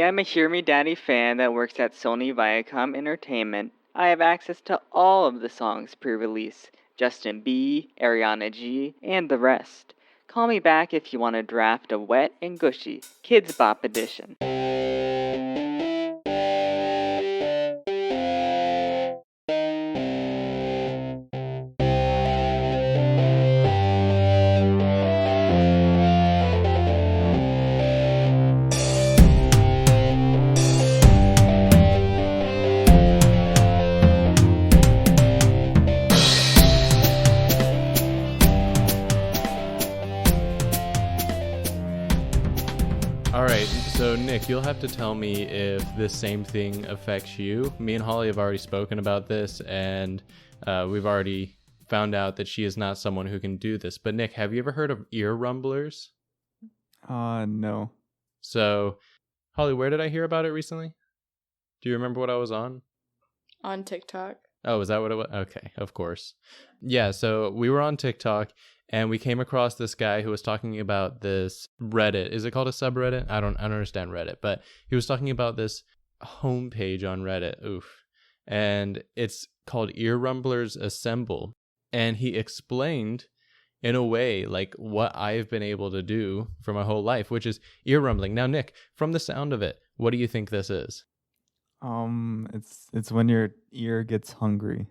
I'm a Hear Me Daddy fan that works at Sony Viacom Entertainment. I have access to all of the songs pre-release. Justin B, Ariana G, and the rest. Call me back if you want to draft a wet and gushy Kids Bop edition. So, Nick, you'll have to tell me if this same thing affects you. Me and Holly have already spoken about this, and we've already found out that she is not someone who can do this. But, Nick, have you ever heard of ear rumblers? No. So, Holly, where did I hear about it recently? Do you remember what I was on? On TikTok. Oh, is that what it was? Okay, of course. Yeah, so we were on TikTok, and we came across this guy who was talking about this Reddit. Is it called a subreddit? I don't understand Reddit, but he was talking about this homepage on Reddit. Oof. And it's called Ear Rumblers Assemble. And he explained in a way like what I've been able to do for my whole life, which is ear rumbling. Now, Nick, from the sound of it, what do you think this is? It's when your ear gets hungry.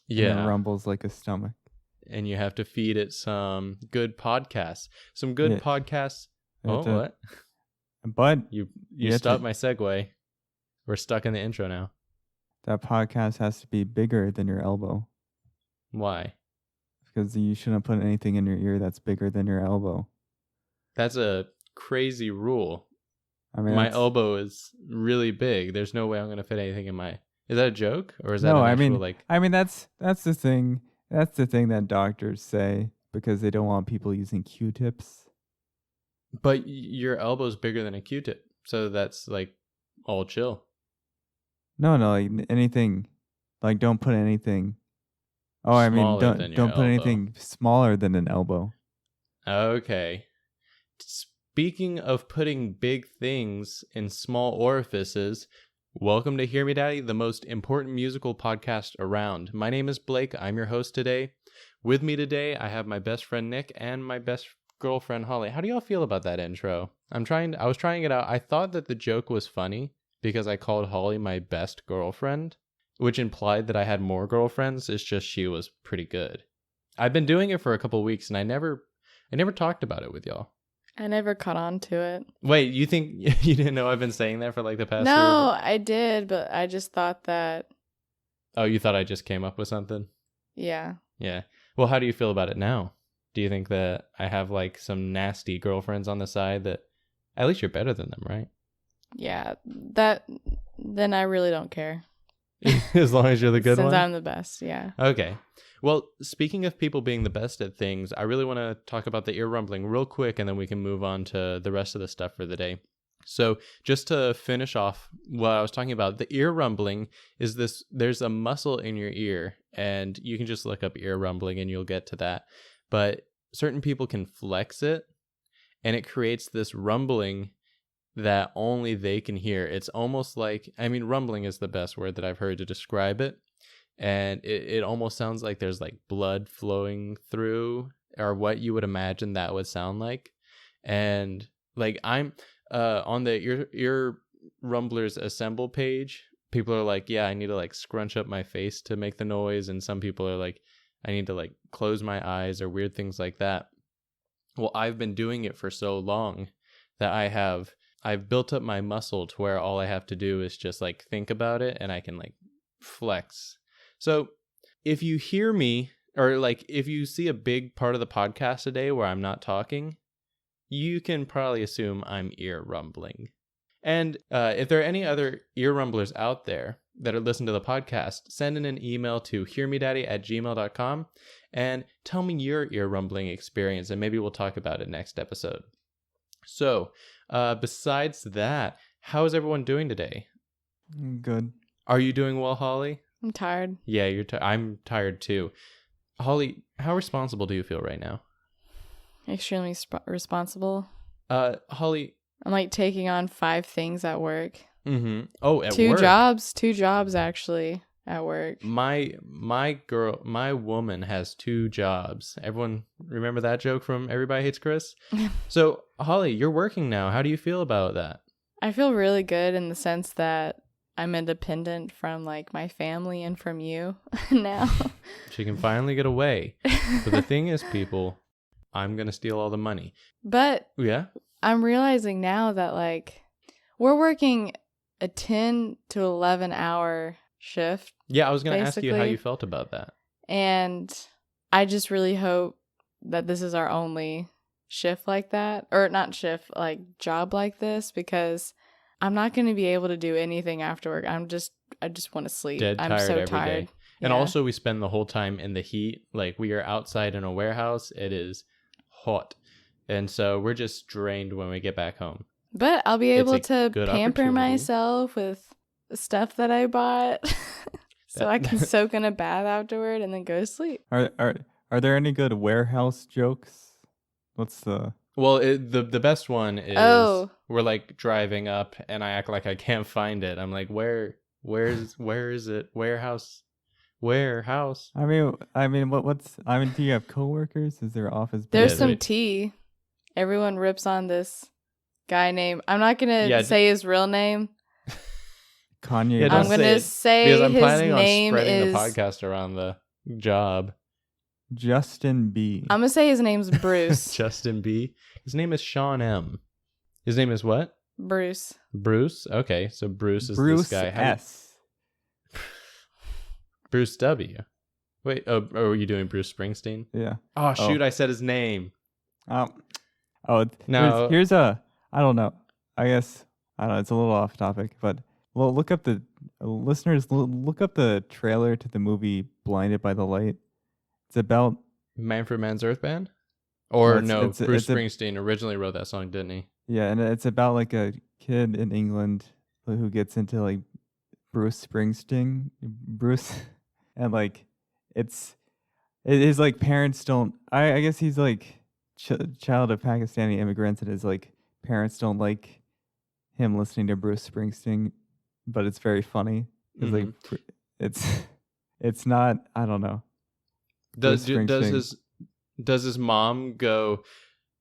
Yeah. And it rumbles like a stomach. And you have to feed it some good podcasts. Some good podcasts. What? But you stopped my segue. We're stuck in the intro now. That podcast has to be bigger than your elbow. Why? Because you shouldn't put anything in your ear that's bigger than your elbow. That's a crazy rule. I mean, my elbow is really big. There's no way I'm going to fit anything in my... Is that a joke? Or is that no, an actual, I mean, that's the thing. That's the thing that doctors say because they don't want people using Q-tips. But your elbow's bigger than a Q-tip. So that's like all chill. No, like anything. Like don't put anything. Oh, I mean, don't put anything smaller than an elbow. Okay. Speaking of putting big things in small orifices, welcome to Hear Me Daddy, the most important musical podcast around. My name is Blake. I'm your host today. With me today, I have my best friend Nick and my best girlfriend Holly. How do y'all feel about that intro? I was trying it out. I thought that the joke was funny because I called Holly my best girlfriend, which implied that I had more girlfriends. It's just she was pretty good. I've been doing it for a couple weeks and I never talked about it with y'all. I never caught on to it. Wait, you think you didn't know I've been saying that for like the past year? No, I did, but I just thought that... Oh, you thought I just came up with something? Yeah. Yeah. Well, how do you feel about it now? Do you think that I have like some nasty girlfriends on the side that at least you're better than them, right? Yeah, then I really don't care. As long as you're the good one? Since I'm the best, yeah. Okay. Well, speaking of people being the best at things, I really want to talk about the ear rumbling real quick, and then we can move on to the rest of the stuff for the day. So just to finish off what I was talking about, the ear rumbling is this, there's a muscle in your ear, and you can just look up ear rumbling and you'll get to that. But certain people can flex it, and it creates this rumbling that only they can hear. It's almost like, I mean, rumbling is the best word that I've heard to describe it. And it almost sounds like there's like blood flowing through, or what you would imagine that would sound like. And like I'm on the ear rumblers assemble page, people are like, yeah, I need to like scrunch up my face to make the noise. And some people are like, I need to like close my eyes or weird things like that. Well, I've been doing it for so long that I've built up my muscle to where all I have to do is just like think about it and I can like flex. So if you hear me, or like if you see a big part of the podcast today where I'm not talking, you can probably assume I'm ear rumbling. And if there are any other ear rumblers out there that are listening to the podcast, send in an email to hearmedaddy@gmail.com and tell me your ear rumbling experience, and maybe we'll talk about it next episode. So besides that, how is everyone doing today? Good. Are you doing well, Holly? I'm tired. Yeah, I'm tired too. Holly, how responsible do you feel right now? Extremely responsible. Holly, I'm like taking on 5 things at work. Mm-hmm. Oh, at Two work. Two jobs actually at work. My woman has 2 jobs. Everyone remember that joke from Everybody Hates Chris? So, Holly, you're working now. How do you feel about that? I feel really good in the sense that I'm independent from like my family and from you now. She can finally get away. But the thing is, people, I'm going to steal all the money. But Yeah? I'm realizing now that like we're working a 10 to 11 hour shift. Yeah, I was going to ask you how basically. you felt about that. And I just really hope that this is our only shift like that, or not shift, like job like this, because I'm not going to be able to do anything after work. I just want to sleep. Dead I'm tired so every tired. day. And also we spend the whole time in the heat. Like we are outside in a warehouse. It is hot. And so we're just drained when we get back home. But I'll be able to good pamper opportunity. myself with stuff that I bought. So I can soak in a bath afterward and then go to sleep. Are there any good warehouse jokes? What's the... Well, the best one is we're like driving up and I act like I can't find it. I'm like, where is it? Warehouse. I mean, do you have coworkers? Is there office? There's business? some tea. Everyone rips on this guy named, I'm not going to say his real name. Kanye. Yeah, I'm going to say because I'm his planning name on spreading is the podcast around the job. Justin B. I'm going to say his name's Bruce. Justin B. His name is Sean M. His name is what? Bruce. Bruce? Okay, so Bruce is Bruce this guy. S. Bruce W. Wait, are you doing Bruce Springsteen? Yeah. Oh, shoot, I said his name. No. Here's a, I don't know. I guess, I don't know, it's a little off topic, but well, look up the trailer to the movie Blinded by the Light. It's about Manfred Mann's Earth Band? Or Bruce it's Springsteen originally wrote that song, didn't he? Yeah, and it's about like a kid in England who gets into like Bruce Springsteen, and like his like parents don't. I guess he's like child of Pakistani immigrants, and his like parents don't like him listening to Bruce Springsteen, but it's very funny. It's like it's not. I don't know. Does his mom go,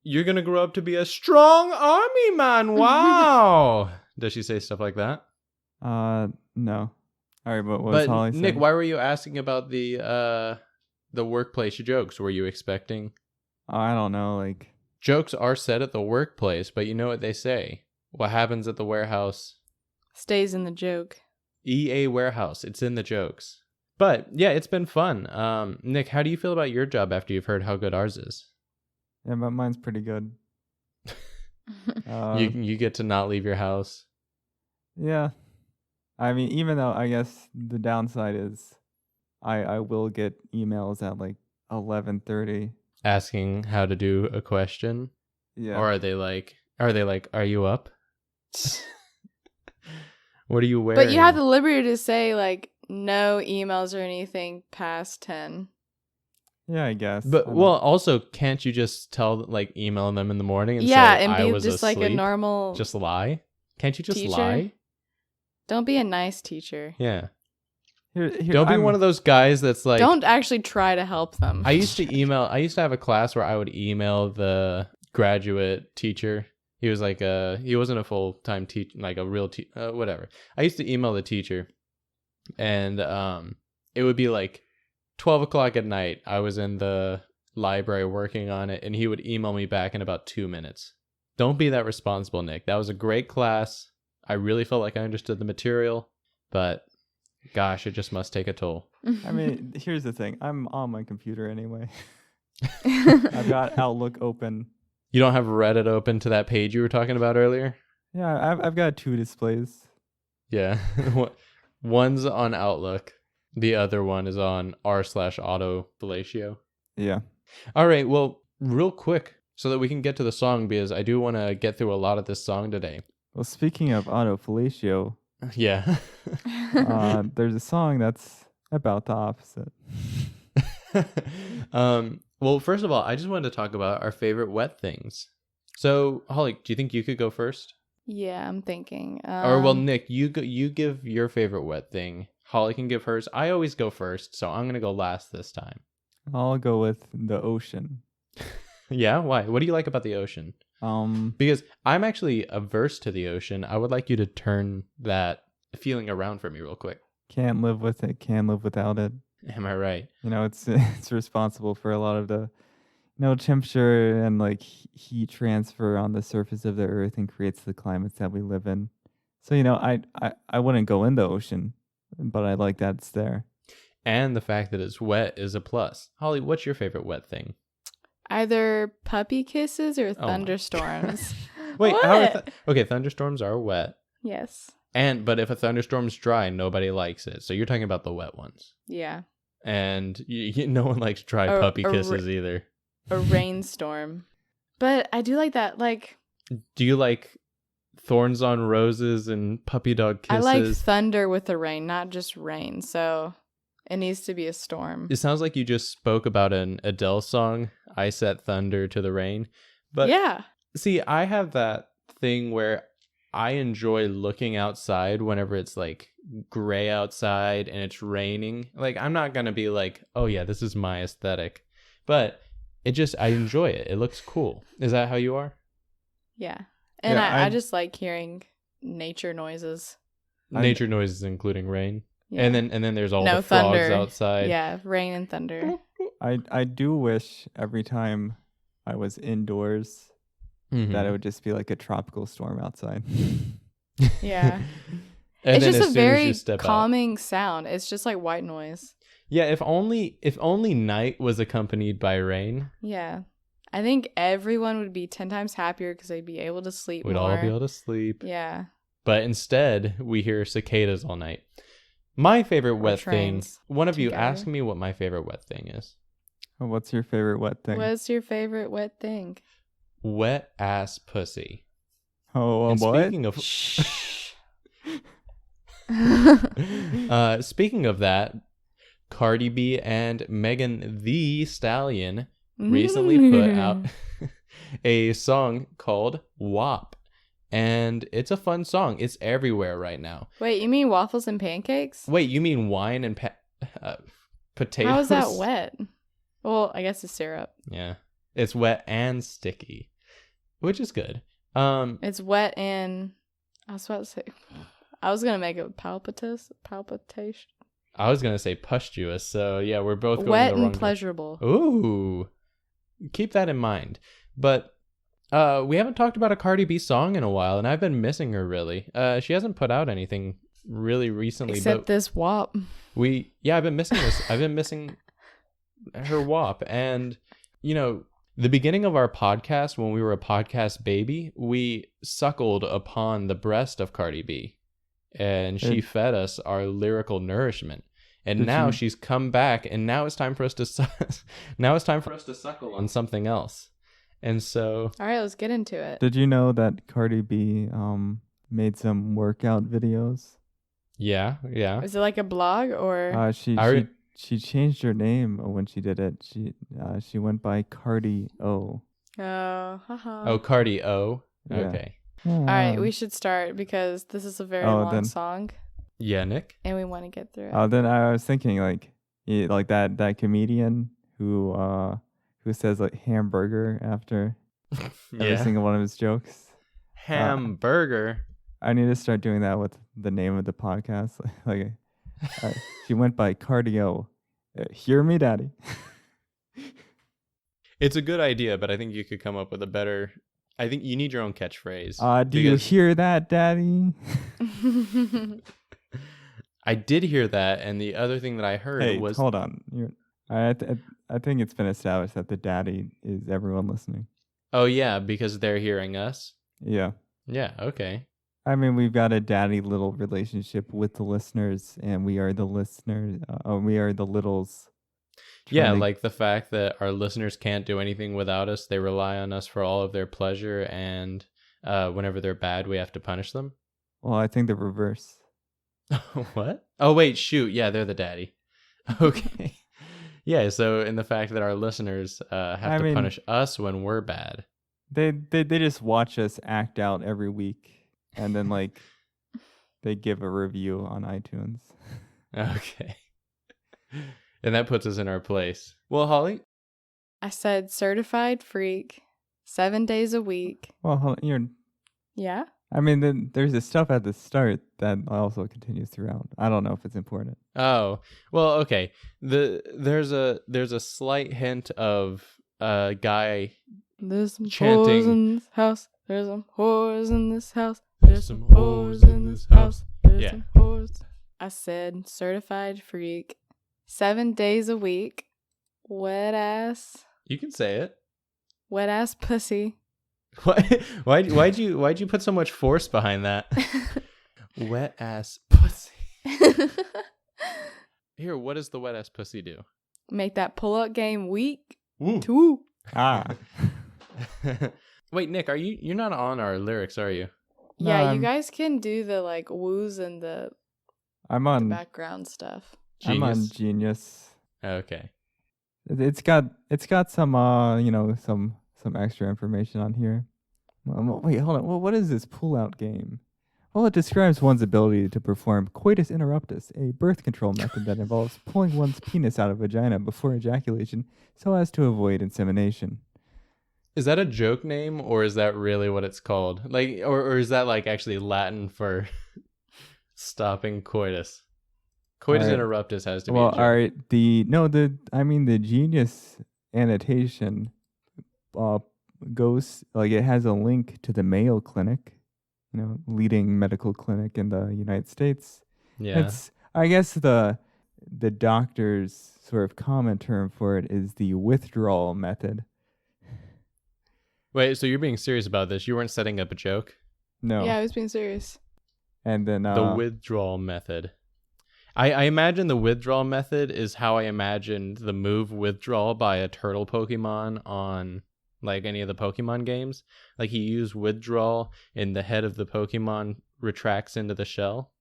"You're gonna grow up to be a strong army man"? Wow. Does she say stuff like that? No. All right, but what's Holly saying? Nick, why were you asking about the workplace jokes? Were you expecting? I don't know. Like jokes are said at the workplace, but you know what they say. What happens at the warehouse stays in the joke. EA warehouse. It's in the jokes. But yeah, it's been fun. Nick, how do you feel about your job after you've heard how good ours is? Yeah, but mine's pretty good. You get to not leave your house. Yeah. I mean, even though I guess the downside is I will get emails at like 11:30 asking how to do a question. Yeah. Or are they like, are you up? What are you wearing? But you have the liberty to say like no emails or anything past 10. Yeah, I guess. But also, can't you just email them in the morning and say and I be was just asleep? like a normal just lie? Can't you just teacher? lie? Don't be a nice teacher. Yeah. Don't be one of those guys that's like, don't actually try to help them. I used to have a class where I would email the graduate teacher. He was like he wasn't a full-time teacher, like a real whatever. I used to email the teacher, and it would be like 12 o'clock at night. I was in the library working on it, and he would email me back in about 2 minutes. Don't be that responsible, Nick. That was a great class. I really felt like I understood the material, but gosh, it just must take a toll. I mean, here's the thing. I'm on my computer anyway. I've got Outlook open. You don't have Reddit open to that page you were talking about earlier? Yeah, I've got 2 displays. Yeah. One's on Outlook. The other one is on r/auto fellatio. Yeah. All right. Well, real quick, so that we can get to the song, because I do want to get through a lot of this song today. Well, speaking of auto fellatio, yeah, there's a song that's about the opposite. Well, first of all, I just wanted to talk about our favorite wet things. So, Holly, do you think you could go first? Yeah, I'm thinking. Or well, Nick, you give your favorite wet thing. Holly can give hers. I always go first, so I'm gonna go last this time. I'll go with the ocean. Yeah, why? What do you like about the ocean? Because I'm actually averse to the ocean. I would like you to turn that feeling around for me real quick. Can't live with it, can't live without it. Am I right? You know, it's responsible for a lot of the temperature and like heat transfer on the surface of the earth and creates the climates that we live in. So, I wouldn't go in the ocean, but I like that it's there. And the fact that it's wet is a plus. Holly, what's your favorite wet thing? Either puppy kisses or my- thunderstorms. Wait, What? okay, thunderstorms are wet. Yes. But if a thunderstorm's dry, nobody likes it. So you're talking about the wet ones. Yeah. And no one likes dry Or- puppy or kisses either. A rainstorm. But I do like that. Like, Do you like thorns on roses and puppy dog kisses? I like thunder with the rain, not just rain. So it needs to be a storm. It sounds like you just spoke about an Adele song, I Set Thunder to the Rain. But yeah. see, I have that thing where I enjoy looking outside whenever it's like gray outside and it's raining. Like, I'm not going to be like, oh yeah, this is my aesthetic. But I enjoy it. It looks cool. Is that how you are? Yeah. And Yeah, I just like hearing nature noises. Nature noises, including rain. Yeah. And then there's all No the frogs thunder. outside. Yeah, rain and thunder. I do wish every time I was indoors Mhm. that it would just be like a tropical storm outside. Yeah. And It's then just as a soon as very you step out- calming sound. It's just like white noise. Yeah, if only night was accompanied by rain, Yeah. I think everyone would be 10 times happier because they'd be able to sleep we'd more. all be able to sleep. Yeah. But instead, we hear cicadas all night. My favorite wet thing. trains One of you together. ask me what my favorite wet thing is. Oh, what's your favorite wet thing? What's your favorite wet thing? Wet ass pussy. Oh, And what? speaking of Shh. speaking of that, Cardi B and Megan Thee Stallion recently put out a song called WAP. And it's a fun song. It's everywhere right now. Wait, you mean waffles and pancakes? Wait, you mean wine and potatoes? How is that wet? Well, I guess it's syrup. Yeah. It's wet and sticky, which is good. It's wet and I was about to say I was gonna make a palpitation. I was gonna say pustuous, so yeah, we're both going Wet the wrong and direction. pleasurable. Ooh, keep that in mind. But we haven't talked about a Cardi B song in a while, and I've been missing her really. She hasn't put out anything really recently, Except but this WAP. I've been missing this. I've been missing her WAP, and the beginning of our podcast, when we were a podcast baby, we suckled upon the breast of Cardi B, and she fed us our lyrical nourishment. And now she's come back, and now it's time for us to suckle on something else. And so, All right, let's get into it. Did you know that Cardi B made some workout videos? yeah. Is it like a blog or She changed her name when she did it. She went by Cardi O. oh, haha. Oh, Cardi O. Yeah. Okay. All right, we should start because this is a very long song Yeah, Nick. and we want to get through it. Then I was thinking like that comedian who says like hamburger after every single one of his jokes. Hamburger. I need to start doing that with the name of the podcast. She went by Cardio. Hear me, daddy. It's a good idea, but I think you could come up with a better. I think you need your own catchphrase. Do you hear that, daddy? I did hear that, and the other thing that I heard was. Hold on. I think it's been established that the daddy is everyone listening. Oh yeah, because they're hearing us. Yeah. Yeah. Okay. I mean, we've got a daddy little relationship with the listeners, and we are the listeners. We are the littles. Yeah, like the fact that our listeners can't do anything without us. They rely on us for all of their pleasure, and whenever they're bad, we have to punish them. Well, I think the reverse. What? Oh, wait, shoot. Yeah, they're the daddy. Okay. Yeah, so in the fact that our listeners have to punish us when we're bad. They just watch us act out every week, and then like they give a review on iTunes. Okay. And that puts us in our place. Well, Holly, I said certified freak, 7 days a week. Well, Yeah. I mean, then there's this stuff at the start that also continues throughout. I don't know if it's important. oh, well, okay. There's a slight hint of a guy There's some chanting. whores in this house. There's some whores in this house. There's some whores in this house. There's Yeah. some whores. I said certified freak, 7 days a week, wet ass You can say it. pussy. Why'd you put so much force behind that? Wet ass pussy. Here, what does the wet ass pussy do? Make that pull up game weak. Woo. Two. Ah, Wait, Nick, you're not on our lyrics, are you? No, Yeah, I'm- you guys can do the like woos and the I'm on background stuff. I'm on Genius. Genius. Okay. It's got some some extra information on here. Wait, hold on. Well, what is this pull-out game? Well, it describes one's ability to perform coitus interruptus, a birth control method that involves pulling one's penis out of vagina before ejaculation so as to avoid insemination. Is that a joke name or is that really what it's called? Like, or is that like actually Latin for stopping coitus? Coitus Alright. interruptus has to be. Well, a joke. all right. The Genius annotation goes like it has a link to the Mayo Clinic, leading medical clinic in the United States. Yeah. It's I guess the doctor's sort of common term for it is the withdrawal method. Wait, so you're being serious about this? You weren't setting up a joke? No. Yeah, I was being serious. And then The withdrawal method. I imagine the withdrawal method is how I imagined the move withdrawal by a turtle Pokemon on like any of the Pokemon games. Like he used withdrawal and the head of the Pokemon retracts into the shell.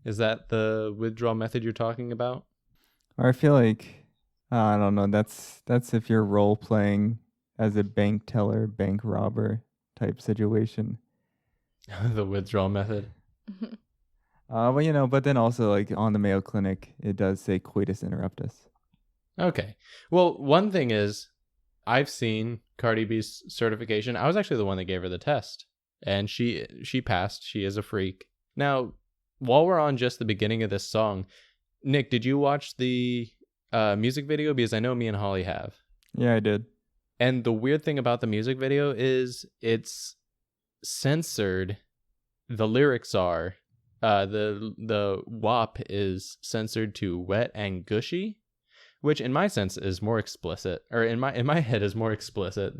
Is that the withdrawal method you're talking about? or I feel like I don't know. That's if you're role playing as a bank teller, bank robber type situation. The withdrawal method. But then also like on the Mayo Clinic, it does say coitus interruptus. Okay. Well, one thing is, I've seen Cardi B's certification. I was actually the one that gave her the test, and she passed. She is a freak. Now, while we're on just the beginning of this song, Nick, did you watch the music video? Because I know me and Holly have. Yeah, I did. And the weird thing about the music video is it's censored. The lyrics are the WAP is censored to wet and gushy, which in my sense is more explicit, or in my head is more explicit.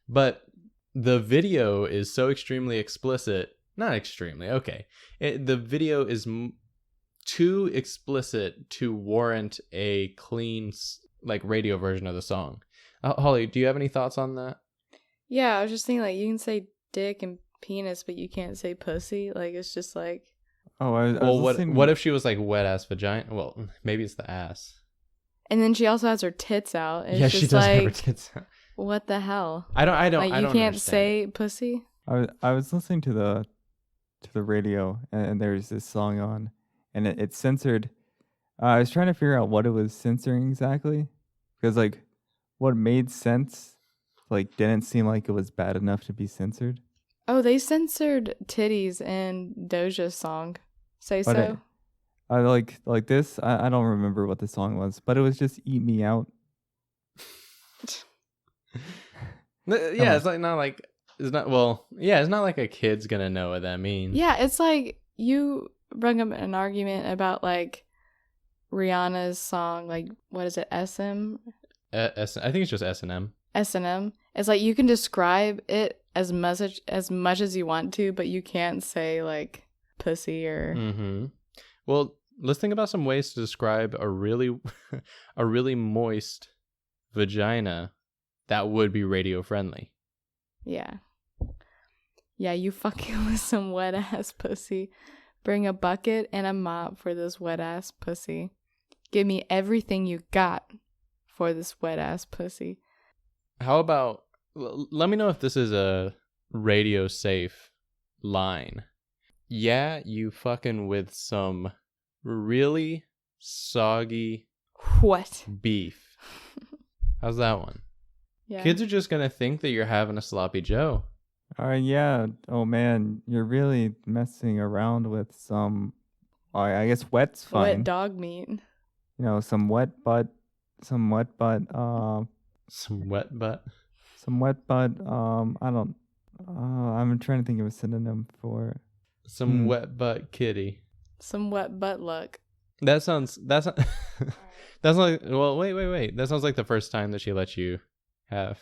But the video is so extremely explicit. Not extremely. Okay. The video is too explicit to warrant a clean like radio version of the song. Holly, do you have any thoughts on that? Yeah, I was just thinking like you can say dick and penis, but you can't say pussy. Like it's just like Oh, I was Well, listening- what if she was like wet ass vagina? Well, maybe it's the ass. and then she also has her tits out. It's Yeah, just she does have her like tits out. what the hell? I don't. Like I you don't can't understand. say pussy? I was listening to the radio and there's this song on and it's censored. I was trying to figure out what it was censoring exactly because like what made sense like didn't seem like it was bad enough to be censored. Oh, they censored titties in Doja's song. Say But so. I like this. I don't remember what the song was, but it was just "Eat Me Out." Yeah, it's like not like it's not. Well, yeah, it's not like a kid's gonna know what that means. Yeah, it's like you bring up an argument about like Rihanna's song, like what is it, SM? I think it's just S&M. S&M. It's like you can describe it as much as you want to, but you can't say like pussy or Mm-hmm. Well, let's think about some ways to describe a really moist vagina that would be radio friendly. yeah. Yeah, you fucking with some wet ass pussy. Bring a bucket and a mop for this wet ass pussy. Give me everything you got for this wet ass pussy. How about let me know if this is a radio safe line. Yeah, you fucking with some really soggy What? beef. How's that one? Yeah. Kids are just gonna think that you're having a sloppy Joe. Yeah. Oh man, you're really messing around with some. I guess wet's fine. Wet dog meat. You know, some wet butt. Some wet butt. Some wet butt. Some wet butt. I don't. I'm trying to think of a synonym for. Some wet butt kitty. Some wet butt luck. That sounds. That's not. That's like. Well, wait. That sounds like the first time that she let you have.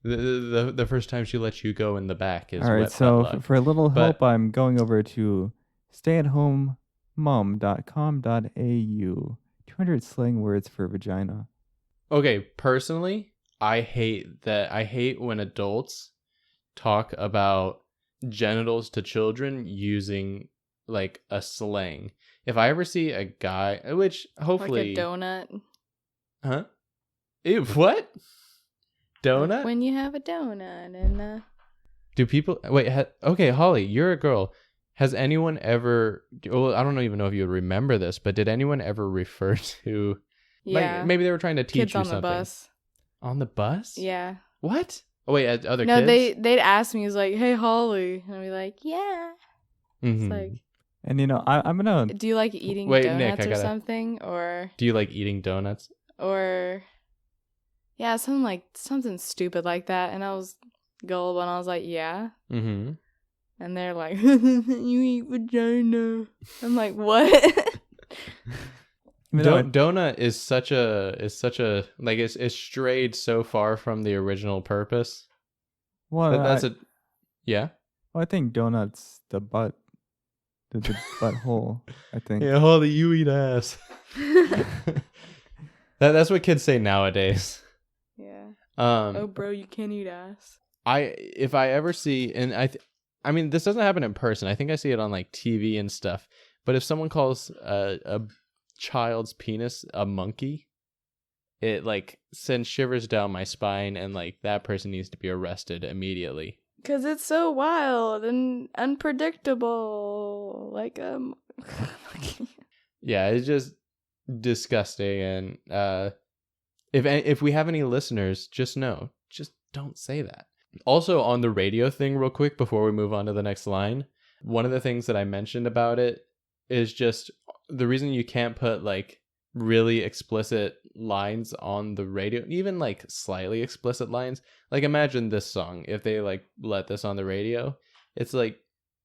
the first time she let you go in the back is. All right. Wet So butt luck. for a little help, I'm going over to stayatHomeMom.com.au. 200 slang words for vagina. Okay, personally, I hate that. I hate when adults talk about genitals to children using like a slang. If I ever see a guy, which hopefully, Like a donut. huh? Ew, what? Donut? When you have a donut and Do people wait? Okay, Holly, you're a girl. Has anyone ever? Well, I don't even know if you would remember this, but did anyone ever refer to? yeah. Like, maybe they were trying to teach kids you on something. the bus. On the bus? Yeah. What? Oh wait, other No, kids? they'd ask me, "He's like, hey Holly," and I'd be like, "Yeah." Mhm. It's like, And you know, I'm gonna. do you like eating Wait, donuts Nick, I or gotta- something, or Do you like eating donuts? yeah, something stupid like that? And I was gullible, and I was like, "Yeah," Mm-hmm. and they're like, "You eat vagina." I'm like, "What?" Donut is such a like it's strayed so far from the original purpose. Well, That's a yeah. I think donuts the butt, the butthole. I think. Yeah, Holly, you eat ass. That's what kids say nowadays. Yeah. Um, Oh, bro, you can't eat ass. if I ever see, and I mean, this doesn't happen in person. I think I see it on like TV and stuff. But if someone calls a child's penis a monkey, it like sends shivers down my spine, and like that person needs to be arrested immediately. 'Cause it's so wild and unpredictable. Like, Yeah, it's just disgusting. And if we have any listeners, just don't say that. Also, on the radio thing, real quick before we move on to the next line, one of the things that I mentioned about it is just the reason you can't put like really explicit lines on the radio, even like slightly explicit lines. Like imagine this song, if they like let this on the radio, it's like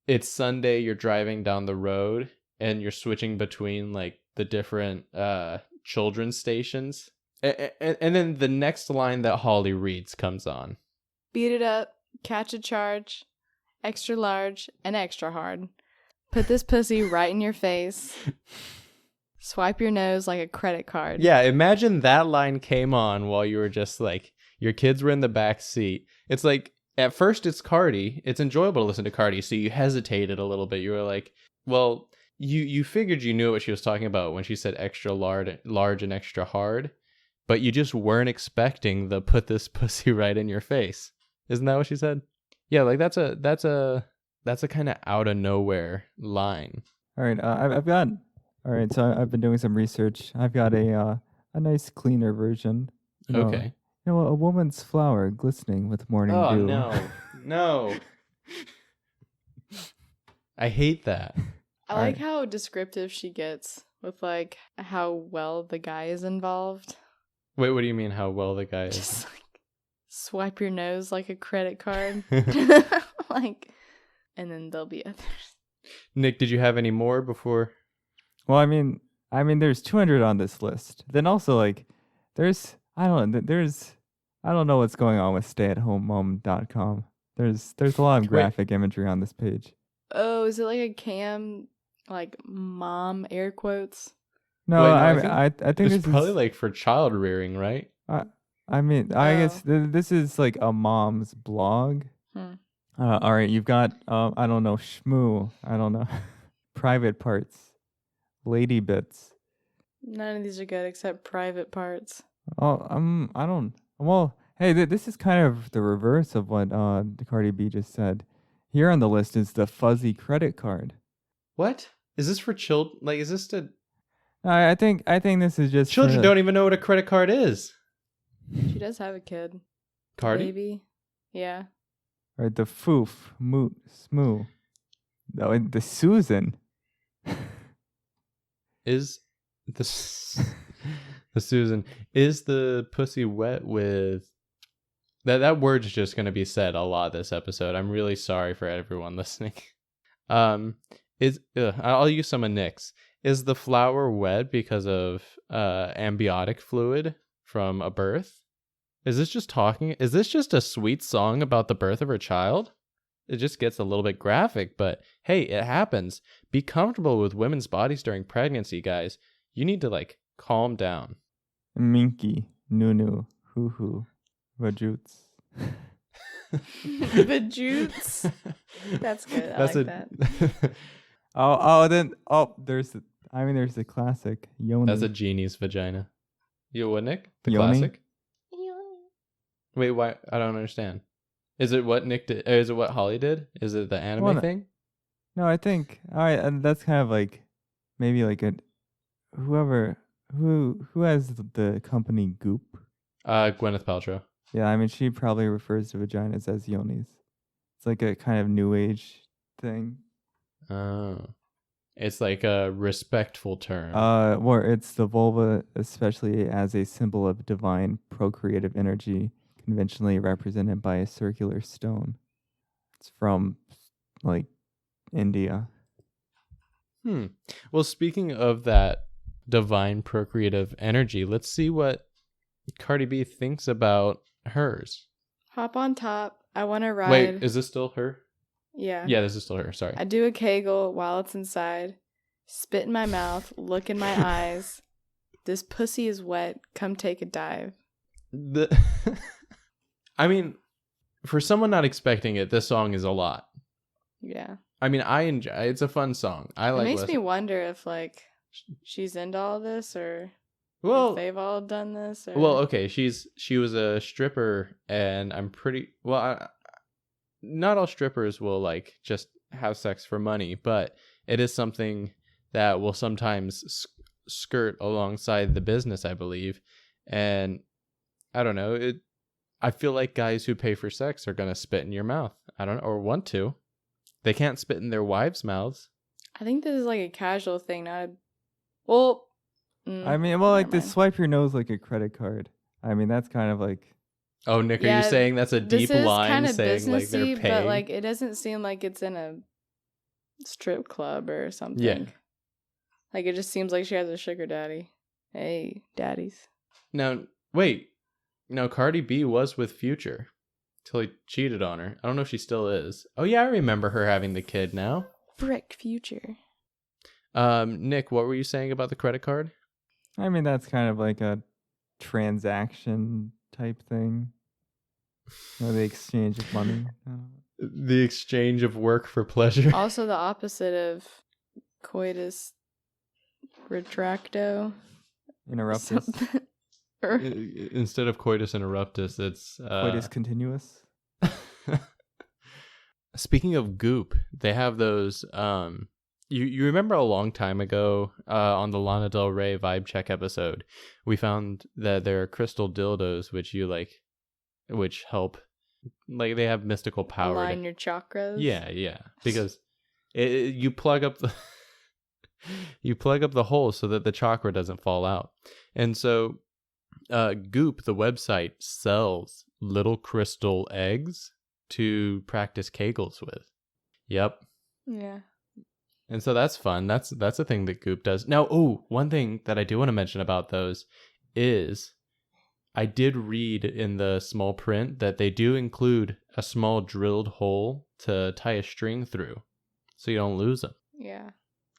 it's Sunday, you're driving down the road and you're switching between like the different children's stations. And then the next line that Holly reads comes on. beat it up, catch a charge, extra large, and extra hard. Put this pussy right in your face. Swipe your nose like a credit card. Yeah, imagine that line came on while you were just like, your kids were in the back seat. It's like, at first it's Cardi. It's enjoyable to listen to Cardi, so you hesitated a little bit. You were like, well, you figured you knew what she was talking about when she said extra large and extra hard, but you just weren't expecting the put this pussy right in your face. Isn't that what she said? Yeah, like that's a kind of out of nowhere line. All right, I've got. All right, so I've been doing some research. I've got a nice cleaner version. Okay. You know, a woman's flower glistening with morning Oh dew. no. I hate that. I like how descriptive she gets with like how well the guy is involved. Wait, what do you mean how well the guy is? Just like swipe your nose like a credit card. Like, and then there'll be others. Nick, did you have any more before? Well, I mean, there's 200 on this list. Then also like, I don't know what's going on with stayatHomeMom.com. There's a lot of graphic imagery on this page. Oh, is it like a cam, like mom air quotes? No, Wait, no, I think It's this probably is like for child rearing, right? I mean, I guess this is like a mom's blog. All right, you've got I don't know, Shmoo. I don't know, private parts, lady bits. None of these are good except private parts. Oh, I don't. Well, Hey, this is kind of the reverse of what the Cardi B just said. Here on the list is the fuzzy credit card. What? Is this for children? Like, is this to... I think this is just Children for, don't even know what a credit card is. She does have a kid. Cardi? Baby. Yeah. or the foof, moot, smoo. No, and the Susan. Is the... the Susan. Is the pussy wet with... That word's just going to be said a lot this episode. I'm really sorry for everyone listening. I'll use some of Nick's. Is the flower wet because of amniotic fluid from a birth? Is this just a sweet song about the birth of her child? It just gets a little bit graphic, but hey, it happens. Be comfortable with women's bodies during pregnancy, guys. You need to calm down. Minky, Nunu, Hoo Hoo, Vajoots. Vajoots. That's good. I like that. There's the classic Yoni. That's a genie's vagina. You what, Nick? The Yoni? classic? Wait, why? I don't understand. Is it what Nick did? Is it what Holly did? Is it the anime thing? No, I think and that's kind of maybe a whoever who has the company Goop. Gwyneth Paltrow. Yeah, I mean she probably refers to vaginas as yonis. It's like a kind of new age thing. Oh. It's like a respectful term. Where it's the vulva, especially as a symbol of divine procreative energy, conventionally represented by a circular stone. It's from India. Well, speaking of that divine procreative energy, let's see what Cardi B thinks about hers. Hop on top. I want to ride. Wait, is this still her? Yeah. Yeah, this is still her. Sorry. I do a Kegel while it's inside. Spit in my mouth. Look in my eyes. This pussy is wet. Come take a dive. I mean, for someone not expecting it, this song is a lot. Yeah. I mean, I enjoy. It's a fun song. It makes me wonder if she's into all this or if they've all done this. Or... Well, okay. She was a stripper, and I'm pretty not all strippers will just have sex for money, but it is something that will sometimes skirt alongside the business, I believe. And I don't know. I feel like guys who pay for sex are gonna spit in your mouth. I don't know, or want to. They can't spit in their wives' mouths. I think this is a casual thing, not. To swipe your nose like a credit card. I mean, that's kind of Oh, Nick, are you saying that's a deep line saying they're paying? But it doesn't seem like it's in a strip club or something. Yeah. It just seems like she has a sugar daddy. Hey, daddies. Now, wait. No, Cardi B was with Future till he cheated on her. I don't know if she still is. Oh yeah, I remember her having the kid now. Frick, Future. Nick, what were you saying about the credit card? I mean, that's kind of like a transaction type thing. The exchange of money. The exchange of work for pleasure. Also the opposite of coitus retracto. Interruptus. Instead of coitus interruptus, it's coitus continuous. Speaking of Goop, they have those you remember a long time ago on the Lana Del Rey vibe check episode, we found that there are crystal dildos which help, they have mystical power. Align your chakras. Yeah, because you plug up the hole so that the chakra doesn't fall out. And so Goop, the website, sells little crystal eggs to practice Kegels with. Yep. Yeah. And so that's fun. That's a thing that Goop does. Now, one thing that I do want to mention about those is I did read in the small print that they do include a small drilled hole to tie a string through so you don't lose them. Yeah.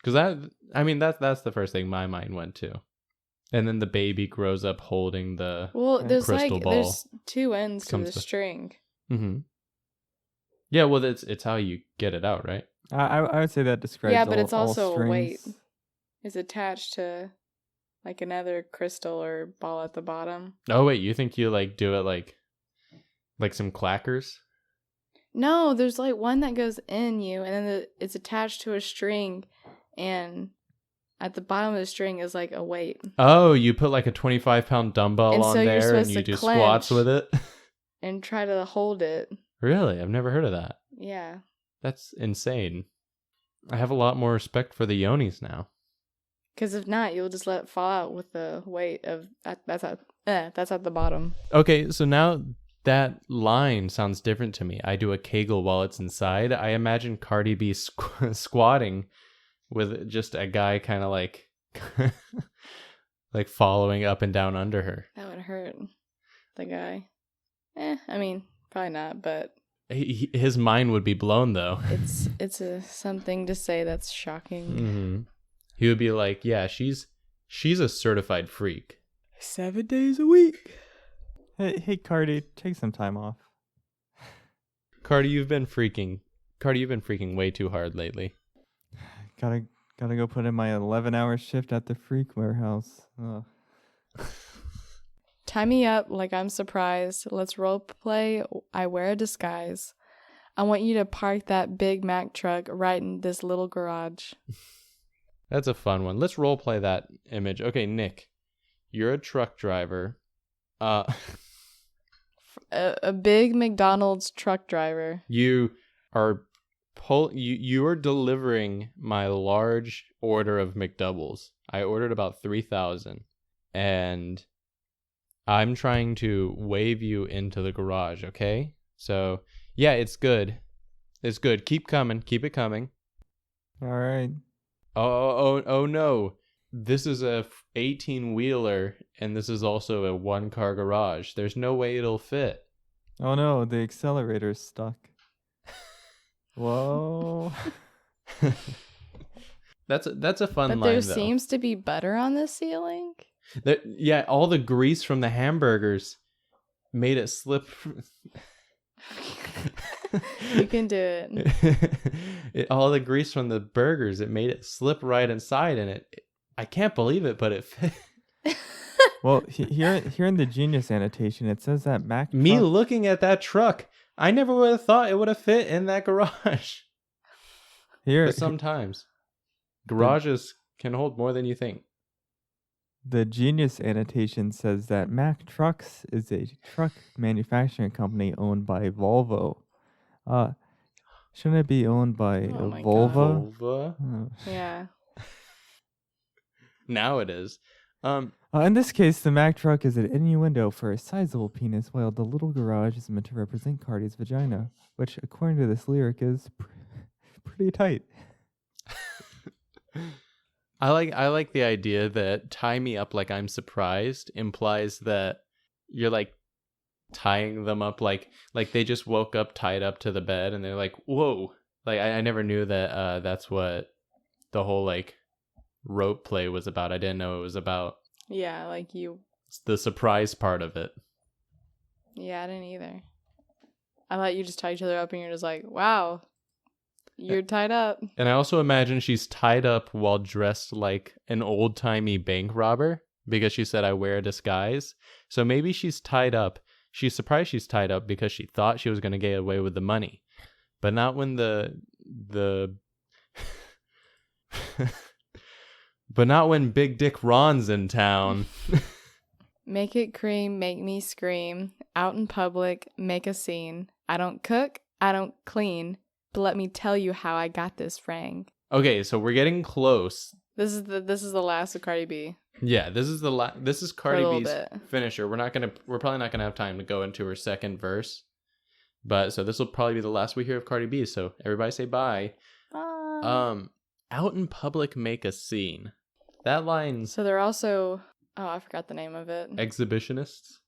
Because that's the first thing my mind went to. And then the baby grows up holding the crystal ball. There's two ends to the string. Mm-hmm. Yeah, well, it's how you get it out, right? I would say that describes. Yeah, but it's also a weight is attached to another crystal or ball at the bottom. Oh wait, you think you do it Like some clackers? No, there's like one that goes in you, and then it's attached to a string, and at the bottom of the string is like a weight. Oh, you put like a 25-pound dumbbell And on so you're there and supposed you to do squats clench. with it? And try to hold it. Really? I've never heard of that. Yeah. That's insane. I have a lot more respect for the yonis now. Because if not, you'll just let it fall out with the weight of that's at the bottom. Okay, so now that line sounds different to me. I do a Kegel while it's inside. I imagine Cardi B squatting with just a guy kind of like like following up and down under her. That would hurt the guy. I mean, probably not, but His mind would be blown though. it's something to say that's shocking. Mm-hmm. He would be like, "Yeah, she's a certified freak. 7 days a week." Hey, Cardi, take some time off. Cardi, you've been freaking way too hard lately." Gotta go put in my 11-hour shift at the freak warehouse. Ugh. Tie me up like I'm surprised. Let's role play. I wear a disguise. I want you to park that Big Mac truck right in this little garage. That's a fun one. Let's role play that image. Okay, Nick, you're a truck driver. A big McDonald's truck driver. You are you are delivering my large order of McDoubles. I ordered about 3,000, and I'm trying to wave you into the garage. Okay, so yeah, it's good. It's good. Keep coming. Keep it coming. All right. Oh no. This is a 18-wheeler, and this is also a one-car garage. There's no way it'll fit. Oh no, the accelerator's stuck. Whoa. That's a fun But line, there though. seems to be butter on the ceiling. Yeah, all the grease from the hamburgers made it slip. You can do it. All the grease from the burgers, it made it slip right inside, and I can't believe it, but it fit. Well, here in the Genius annotation, it says that Mac Me truck- looking at that truck, I never would have thought it would have fit in that garage. here But sometimes garages can hold more than you think. the Genius annotation says that Mack Trucks is a truck manufacturing company owned by Volvo. Shouldn't it be owned by Oh my Volvo? Volvo? Oh. Yeah. Now it is. In this case, the Mack truck is an innuendo for a sizable penis, while the little garage is meant to represent Cardi's vagina, which, according to this lyric, is pretty tight. I like the idea that tie me up like I'm surprised implies that you're like tying them up like they just woke up tied up to the bed and they're like, whoa. Like I never knew that that's what the whole like rope play was about. I didn't know it was about Yeah, like you. the surprise part of it. Yeah, I didn't either. I thought you just tie each other up and you're just like, wow, you're tied up. And I also imagine she's tied up while dressed like an old-timey bank robber because she said I wear a disguise. So maybe she's tied up. She's surprised she's tied up because she thought she was going to get away with the money. But not when the but not when Big Dick Ron's in town. Make it cream, make me scream. Out in public, make a scene. I don't cook, I don't clean. But let me tell you how I got this frang. Okay, so we're getting close. This is the last of Cardi B. Yeah, this is this is Cardi little B's bit. finisher. We're probably not gonna have time to go into her second verse. But so this will probably be the last we hear of Cardi B. So everybody say bye. Out in public, make a scene. That line's So they're also, I forgot the name of it. exhibitionists.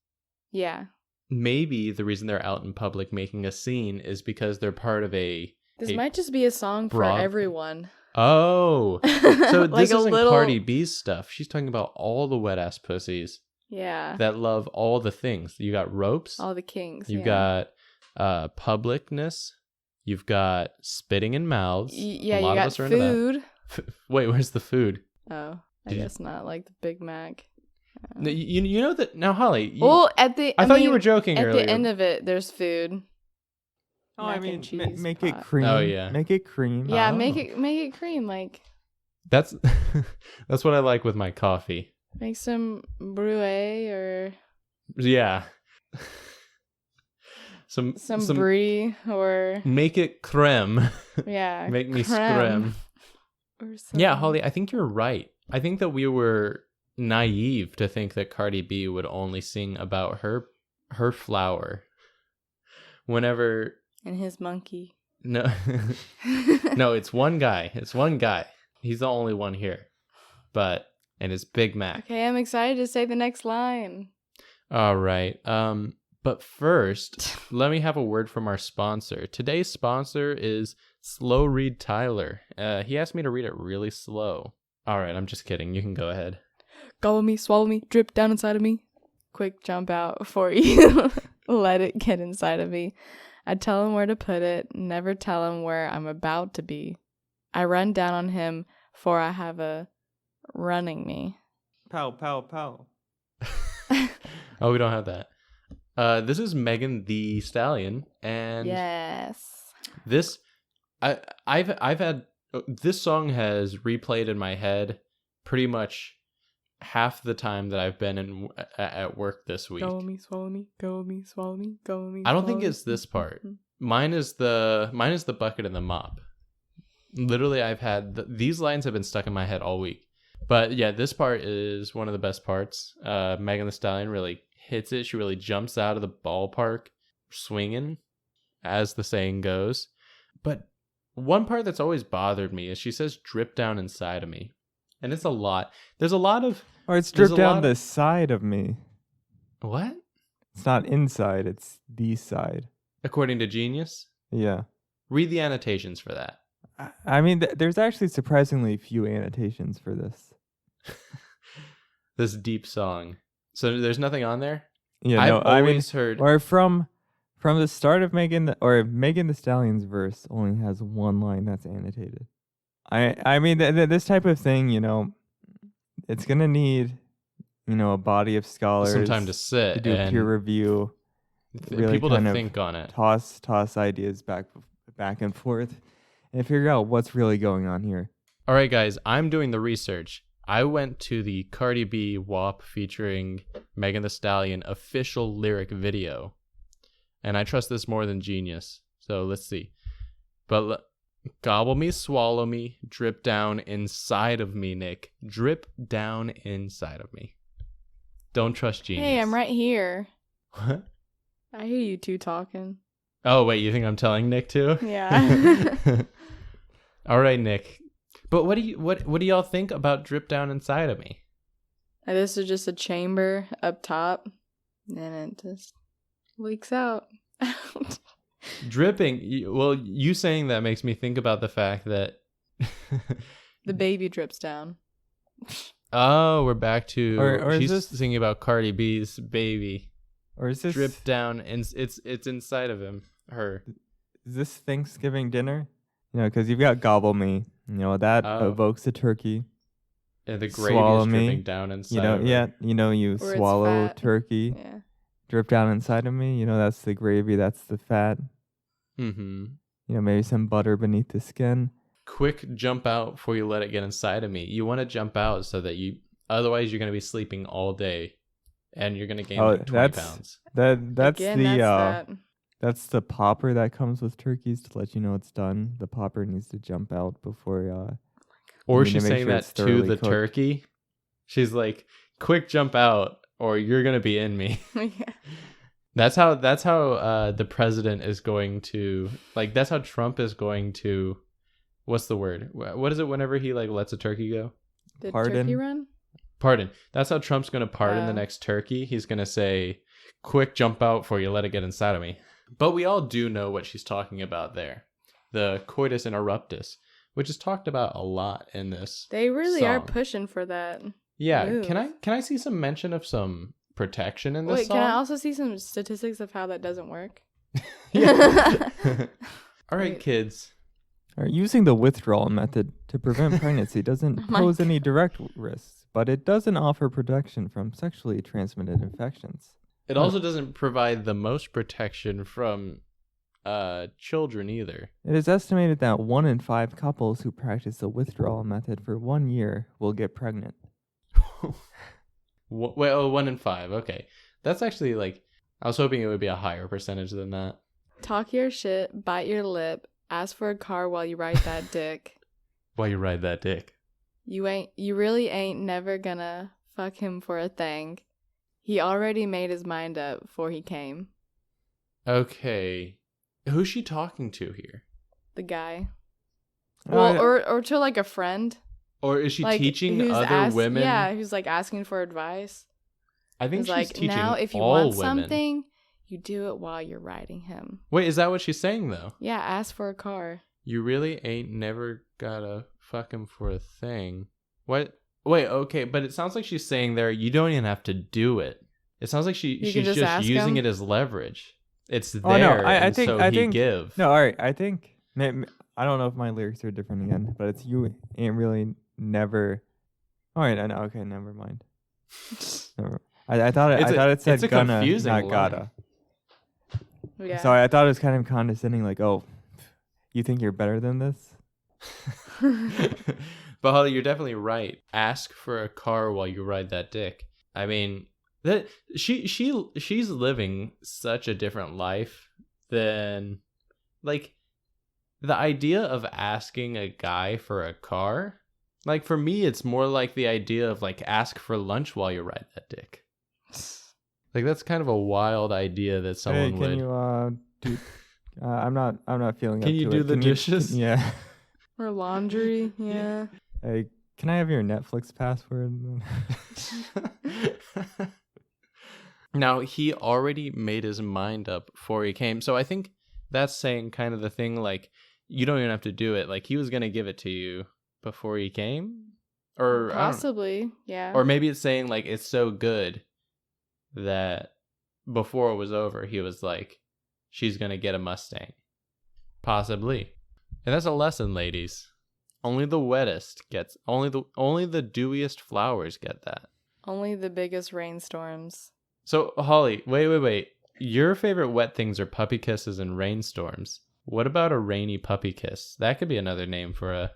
Yeah. Maybe the reason they're out in public making a scene is because they're part of This a might just be a song for broad- everyone. Oh, so Like this a isn't little- Cardi B's stuff. She's talking about all the wet ass pussies Yeah. that love all the things. You got ropes. All the kings. You've yeah. got publicness. You've got spitting in mouths. Yeah, A lot you of got us are into that. food. Wait, where's the food? Oh, I Did you- guess not like the Big Mac. You know that now, Holly. Well, I thought you were joking at earlier. the end of it, there's food. Oh, Mac I mean, and cheese make pot. it cream. Oh, yeah. Make it cream. Yeah, Oh. make it cream. Like, That's that's what I like with my coffee. make some brulee or Yeah. some brie or make it creme. yeah, Make me creme scrim. or something. Yeah, Holly, I think you're right. I think that we were naive to think that Cardi B would only sing about her flower. Whenever And his monkey. no no, it's one guy. It's one guy. He's the only one here. And it's Big Mac. Okay, I'm excited to say the next line. All right. But first, let me have a word from our sponsor. Today's sponsor is Slow Read Tyler. He asked me to read it really slow. All right, I'm just kidding. You can go ahead. Gobble me, swallow me, drip down inside of me. Quick jump out before you let it get inside of me. I tell him where to put it, never tell him where I'm about to be. I run down on him, for I have a running me. Pow, pow, pow. Oh, we don't have that. This is Megan Thee Stallion, and Yes. this I've had this song has replayed in my head pretty much half the time that I've been at work this week. Go me, swallow me, go me, swallow me, go me. I don't think swallow it's me. this part. Mine is the bucket and the mop. Literally, I've had these lines have been stuck in my head all week. But yeah, this part is one of the best parts. Megan Thee Stallion really hits it. She really jumps out of the ballpark swinging, as the saying goes. But one part that's always bothered me is she says drip down inside of me. And it's a lot. There's a lot of... Or it's There's dripped a down lot the of- side of me. What? It's not inside, it's the side. According to Genius? Yeah. Read the annotations for that. I mean, there's actually surprisingly few annotations for this. This deep song. So there's nothing on there? Yeah, I've no, I mean, always heard... or from the start of Megan Thee Stallion's verse only has one line that's annotated. I mean, this type of thing, it's gonna need, a body of scholars some time to sit to do and peer review, really people to kind of think on it. toss ideas back and forth, and figure out what's really going on here. All right, guys, I'm doing the research. I went to the Cardi B WAP featuring Megan Thee Stallion official lyric video, and I trust this more than Genius. So let's see. But gobble me, swallow me, drip down inside of me, Nick. Drip down inside of me. Don't trust Genius. Hey, I'm right here. What? I hear you two talking. Oh, wait, you think I'm telling Nick too? Yeah. All right, Nick. But what do y'all think about drip down inside of me? This is just a chamber up top, and it just leaks out. Dripping. You saying that makes me think about the fact that The baby drips down. oh, we're back to Or is she's this- singing about Cardi B's baby. Or is this Drip down, and it's inside of her. Is this Thanksgiving dinner? Because you've got gobble me. That Oh. evokes a turkey. And the gravy Swallow is me. dripping down inside of her. You Or it's swallow fat. turkey, Yeah. drip down inside of me. That's the gravy, that's the fat. Mm-hmm. Maybe some butter beneath the skin. Quick jump out before you let it get inside of me. You want to jump out so that otherwise you're going to be sleeping all day and you're going to gain like 20 pounds. That's Again, the that's that. that's the popper that comes with turkeys to let you know it's done. The popper needs to jump out before Or you need she's to make saying sure that it's to thoroughly the cooked. turkey. She's like, quick jump out or you're going to be in me. Yeah. That's how the president is going to, like, that's how Trump is going to, what's the word? What is it whenever he like lets a turkey go? Did Pardon? turkey run? Pardon. That's how Trump's going to pardon the Oh. next turkey. He's going to say, quick jump out before you let it get inside of me. But we all do know what she's talking about there. The coitus interruptus, which is talked about a lot in this. They really are song. pushing for that. Yeah. move. Can I see some mention of some protection in this Wait, song? can I also see some statistics of how that doesn't work? Yeah. All right, Wait. kids. Using the withdrawal method to prevent pregnancy doesn't Oh my pose any direct risks, but it doesn't offer protection from sexually transmitted infections. It Huh. also doesn't provide the most protection from children either. It is estimated that 1 in 5 couples who practice the withdrawal method for 1 year will get pregnant. Well, 1 in 5. Okay, that's actually like I was hoping it would be a higher percentage than that. Talk your shit, bite your lip, ask for a car while you ride that dick. While you ride that dick. You really ain't never gonna fuck him for a thing. He already made his mind up before he came. Okay, who's she talking to here? The guy. Oh, Well, yeah. or to like a friend. Or is she Like, teaching who's other women? Yeah, who's like asking for advice. I think He's she's like, teaching now if you all want women. something, you do it while you're riding him. Wait, is that what she's saying though? Yeah, ask for a car. You really ain't never gotta fuck him for a thing. What? Wait, okay, but it sounds like she's saying there you don't even have to do it. It sounds like You she's can just ask using him? it as leverage. It's there, Oh, no, I and think- so I he think- give. No, all right. I think I don't know if my lyrics are different again, but it's you ain't really never. All right, I know. Okay, never mind. Never. I thought It's it said it's a gonna, confusing not line. gotta. Yeah. So I thought it was kind of condescending, like, oh, you think you're better than this? But Holly, you're definitely right. Ask for a car while you ride that dick. I mean, that she's living such a different life than like the idea of asking a guy for a car. Like for me, it's more like the idea of like ask for lunch while you ride that dick. Like that's kind of a wild idea that someone Hey, can would. you do? I'm not feeling. Can up you to do it. the Can dishes? Yeah. Or laundry. Yeah. Hey, can I have your Netflix password? Now, he already made his mind up before he came. So I think that's saying kind of the thing like, you don't even have to do it. Like, he was going to give it to you before he came? Or, I don't know. Possibly. Yeah. Or maybe it's saying, like, it's so good that before it was over, he was like, she's going to get a Mustang. Possibly. And that's a lesson, ladies. Only the wettest gets, only the dewiest flowers get that. Only the biggest rainstorms. So, Holly, wait. Your favorite wet things are puppy kisses and rainstorms. What about a rainy puppy kiss? That could be another name for a...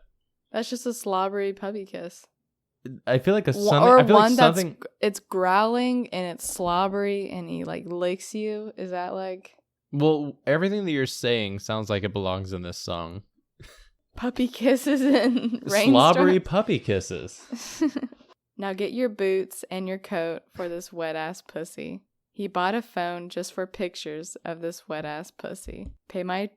That's just a slobbery puppy kiss. I feel like a Or something... I feel one like something... that's it's growling and it's slobbery and he like licks you. Is that like Well, everything that you're saying sounds like it belongs in this song. puppy kisses and rainstorms? Slobbery puppy kisses. Now get your boots and your coat for this wet ass pussy. He bought a phone just for pictures of this wet ass pussy. Pay my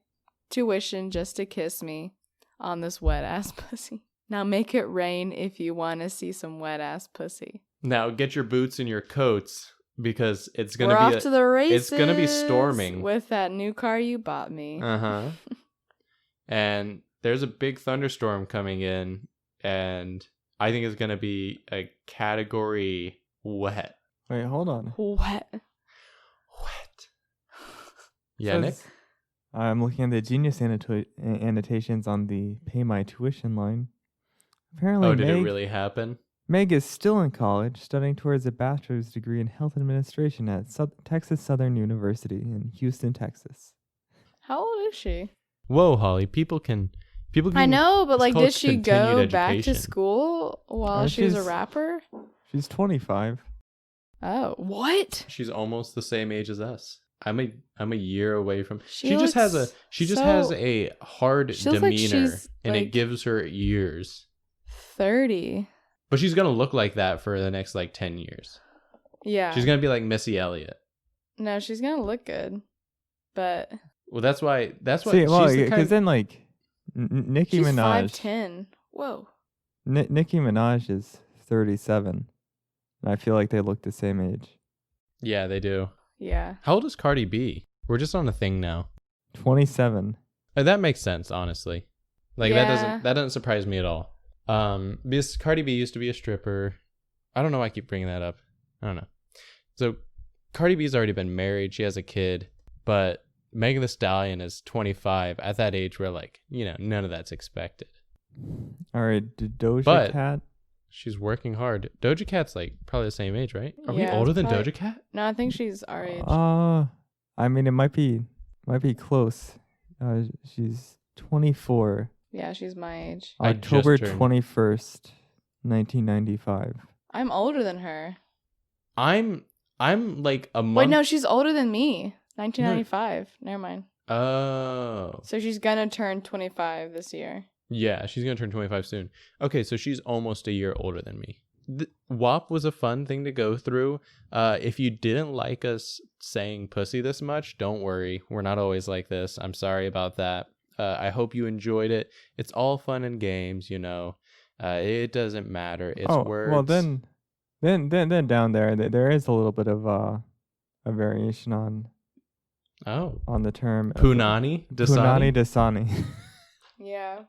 tuition just to kiss me on this wet ass pussy. Now make it rain if you want to see some wet ass pussy. Now, get your boots and your coats because it's going We're to be... off to the races. it's gonna be storming. with that new car you bought me. Uh-huh. And there's a big thunderstorm coming in, and I think it's going to be a category wet. Wait, hold on. Wet. Wet. Yeah, Nick? Says- I'm looking at the Genius annotations on the Pay My Tuition line. Apparently, Oh, did it really happen? Meg is still in college, studying towards a bachelor's degree in health administration at Texas Southern University in Houston, Texas. How old is she? Whoa, Holly. People can I know, but it's like, called did she go continued back to education. school while she was a she's- rapper? She's 25. Oh, what? She's almost the same age as us. I'm a year away from. She She just has looks has so- a hard She looks like demeanor, she's, and it like- gives her years. 30. But she's gonna look like that for the next like 10 years. Yeah. She's gonna be like Missy Elliott. No, she's gonna look good, but Well, that's why. See, well, she's the because then like Nicki she's Minaj. 5'10". Whoa. Nicki Minaj is 37, and I feel like they look the same age. Yeah, they do. Yeah. How old is Cardi B? We're just on a thing now. 27. That makes sense, honestly. Like Yeah. that doesn't surprise me at all. Because Cardi B used to be a stripper. I don't know why I keep bringing that up. I don't know. So Cardi B's already been married. She has a kid, but Megan Thee Stallion is 25. At that age, we're like, none of that's expected. All right, Doja But- Cat. She's working hard. Doja Cat's like probably the same age, right? Are we Yeah, older it's than probably- Doja Cat? No, I think she's our age. I mean, it might be close. She's 24. Yeah, she's my age. I just October turned- 21st, 1995. I'm older than her. I'm like a month. Wait, no, she's older than me. 1995. Never mind. Oh. So she's gonna turn 25 this year. Yeah, she's going to turn 25 soon. Okay, so she's almost a year older than me. WAP was a fun thing to go through. If you didn't like us saying pussy this much, don't worry. We're not always like this. I'm sorry about that. I hope you enjoyed it. It's all fun and games, It doesn't matter. It's words. Well, then down there is a little bit of a variation on the term Punani Punani Dasani. Dasani. Yeah.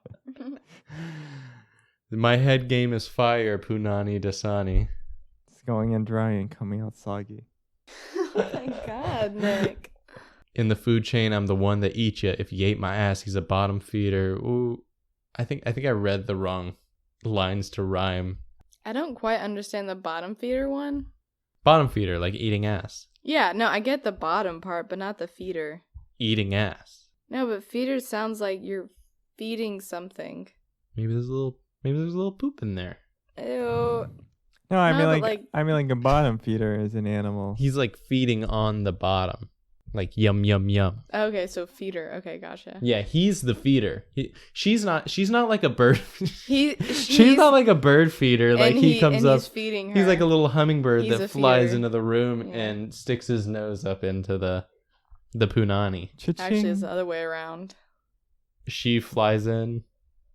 My head game is fire, Punani Dasani. It's going in dry and coming out soggy. Oh my god, Nick. In the food chain, I'm the one that eats you. If you ate my ass, he's a bottom feeder. Ooh, I think I read the wrong lines to rhyme. I don't quite understand the bottom feeder one. Bottom feeder, like eating ass. Yeah, no, I get the bottom part, but not the feeder. Eating ass. No, but feeder sounds like you're feeding something. Maybe there's a little poop in there. Ew. No, I No, mean but, like a bottom feeder is an animal. He's like feeding on the bottom, like yum yum yum. Okay, so feeder. Okay, gotcha. Yeah, he's the feeder. She's not like a bird. She's not like a bird feeder. Like he comes up. He's feeding her. He's like a little hummingbird He's that a flies feeder. into the room Yeah. and sticks his nose up into the punani. Actually, it's the other way around. She flies in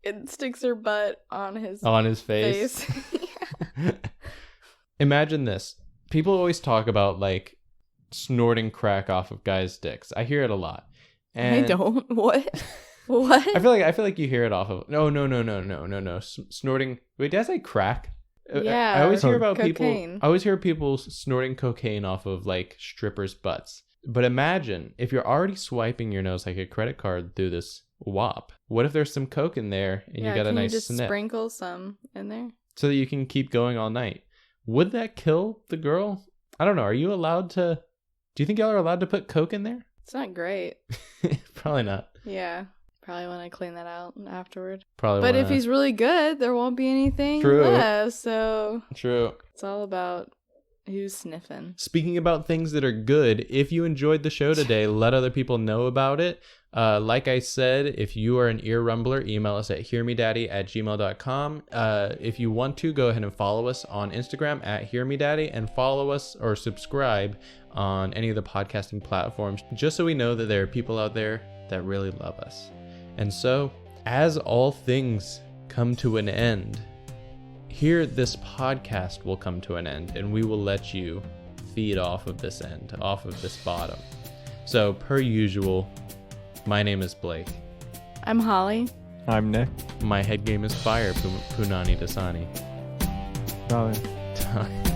It sticks her butt on his on his face. Yeah. Imagine this. People always talk about like snorting crack off of guys' dicks. I hear it a lot. And I don't. What? What? I feel like you hear it off of no. Snorting. Wait, did I say crack? Yeah, I always hear or about cocaine. people. I always hear people snorting cocaine off of like strippers' butts. But imagine if you're already swiping your nose like a credit card through this WAP. What if there's some coke in there and you got a can nice you just sniff sprinkle some in there? so that you can keep going all night? Would that kill the girl? I don't know. Are you allowed to? Do you think y'all are allowed to put coke in there? It's not great. Probably not. Yeah. Probably want to clean that out afterward. Probably. But if wanna- he's really good, there won't be anything True. left. So True. it's all about who's sniffing. Speaking about things that are good, if you enjoyed the show today, let other people know about it. Like I said, if you are an ear rumbler, email us at hearmedaddy@gmail.com. If you want to, go ahead and follow us on Instagram at hearmedaddy and follow us or subscribe on any of the podcasting platforms, just so we know that there are people out there that really love us. And so, as all things come to an end, here this podcast will come to an end, and we will let you feed off of this end, off of this bottom. So, per usual, my name is Blake. I'm Holly. I'm Nick. My head game is fire, Punani Dasani. Bye.